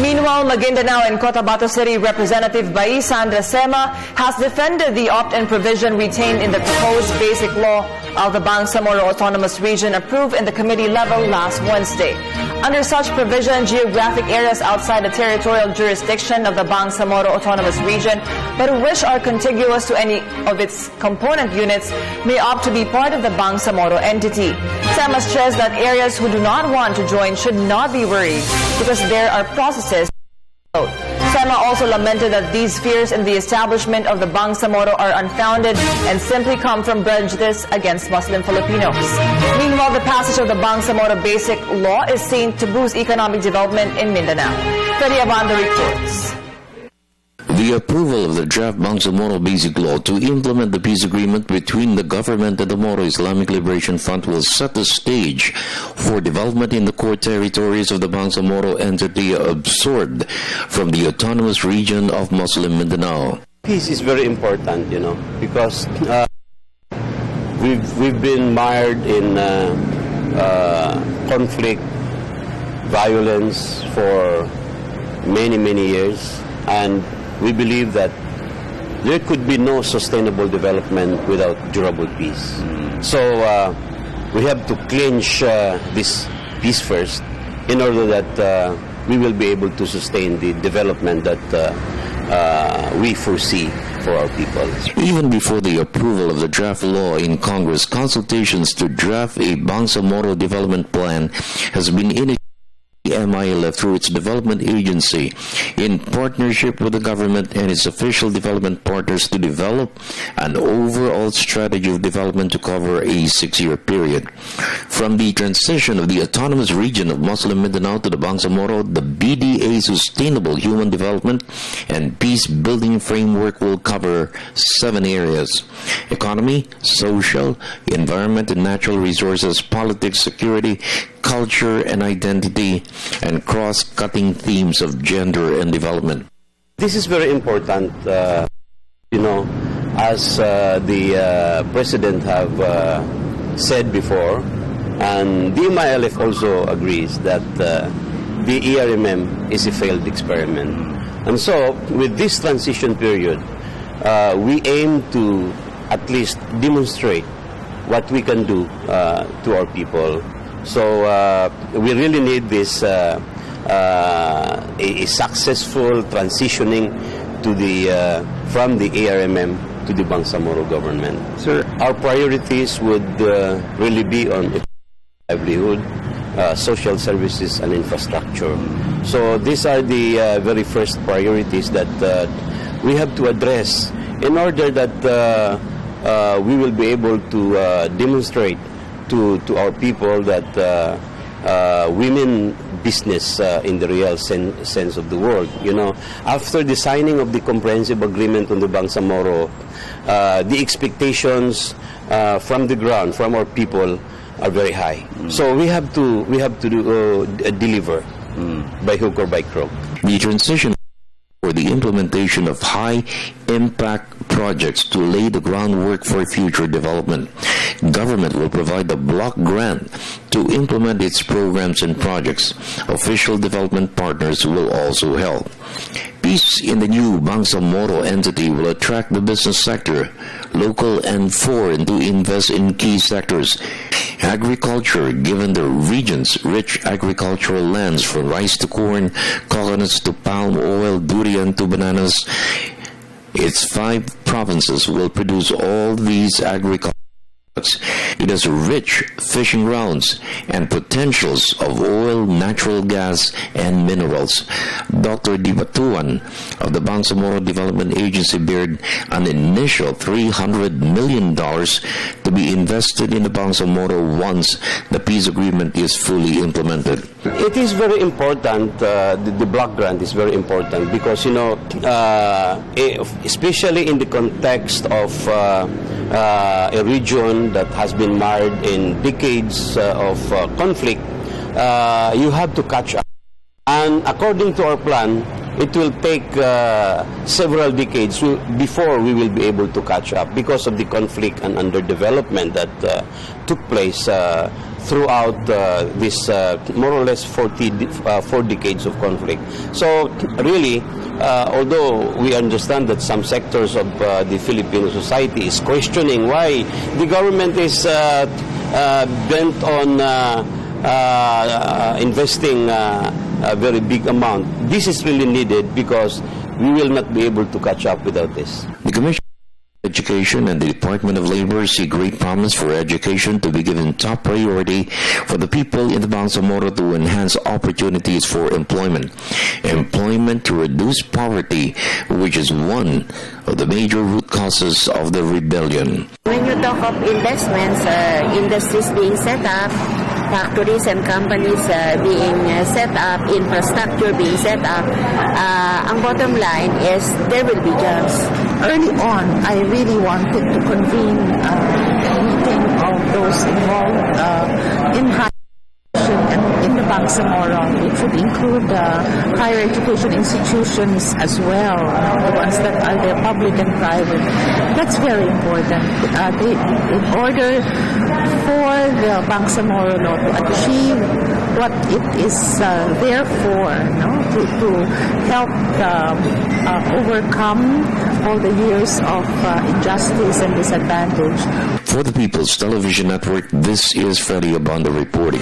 Meanwhile, Maguindanao and Cotabato City Representative Bai Sandra Sema has defended the opt-in provision retained in the proposed basic law of the Bangsamoro Autonomous Region approved in the committee level last Wednesday. Under such provision, geographic areas outside the territorial jurisdiction of the Bangsamoro Autonomous Region, but which are contiguous to any of its component units, may opt to be part of the Bangsamoro entity. Sema stressed that areas who do not want to join should not be worried because there are processes. Sema also lamented that these fears in the establishment of the Bangsamoro are unfounded and simply come from prejudice against Muslim Filipinos. Meanwhile, the passage of the Bangsamoro Basic Law is seen to boost economic development in Mindanao. Freddie Abando reports. The approval of the draft Bangsamoro Basic Law to implement the peace agreement between the government and the Moro Islamic Liberation Front will set the stage for development in the core territories of the Bangsamoro entity absorbed from the autonomous region of Muslim Mindanao. Peace is very important, because we've been mired in conflict, violence for many years, and we believe that there could be no sustainable development without durable peace. So we have to clinch this peace first in order that we will be able to sustain the development that we foresee for our people. Even before the approval of the draft law in Congress, consultations to draft a Bangsamoro development plan has been initiated MILF through its development agency in partnership with the government and its official development partners to develop an overall strategy of development to cover a 6-year period. From the transition of the autonomous region of Muslim Mindanao to the Bangsamoro, the BDA Sustainable Human Development and Peace Building Framework will cover 7 areas: economy, social, environment and natural resources, politics, security, culture and identity, and cross-cutting themes of gender and development. This is very important, as the President have said before, and the MILF also agrees that the ERMM is a failed experiment. And so, with this transition period, we aim to at least demonstrate what we can do to our people. So we really need this a successful transitioning to the from the ARMM to the Bangsamoro government. Sir, our priorities would really be on livelihood, social services, and infrastructure. So these are the very first priorities that we have to address in order that we will be able to demonstrate to our people that women business in the real sense of the word. After the signing of the comprehensive agreement on the Bangsamoro, the expectations from the ground, from our people, are very high. So we have to deliver by hook or by crook. The transition for the implementation of high-impact projects to lay the groundwork for future development. Government will provide the block grant to implement its programs and projects. Official development partners will also help. Peace in the new Bangsamoro entity will attract the business sector, local and foreign, to invest in key sectors. Agriculture, given the region's rich agricultural lands from rice to corn, coconuts to palm oil, durian to bananas, its 5 provinces will produce all these agricultural products. It has rich fishing grounds and potentials of oil, natural gas, and minerals. Dr. Dibatuan of the Bangsamoro Development Agency bared an initial $300 million to be invested in the Bangsamoro once the peace agreement is fully implemented. It is very important, the block grant is very important because, especially in the context of a region that has been marred in decades of conflict, you have to catch up. And according to our plan, it will take several decades before we will be able to catch up because of the conflict and underdevelopment that took place throughout this more or less 4 decades of conflict. So really, although we understand that some sectors of the Filipino society is questioning why the government is bent on investing a very big amount, this is really needed because we will not be able to catch up without this. The Commission on Education and the Department of Labor see great promise for education to be given top priority for the people in the Bangsamoro to enhance opportunities for employment to reduce poverty, which is one of the major root causes of the rebellion. When you talk of investments, industries being set up, factories and companies being set up, infrastructure being set up, ang bottom line is there will be jobs. Early on, I really wanted to convene a meeting of those involved in higher education and in the Bangsamoro, which would include higher education institutions as well, the ones that are there, public and private. That's very important. In order for the Bangsamoro law to achieve what it is there for, to help overcome all the years of injustice and disadvantage. For the People's Television Network, this is Freddie Abando reporting.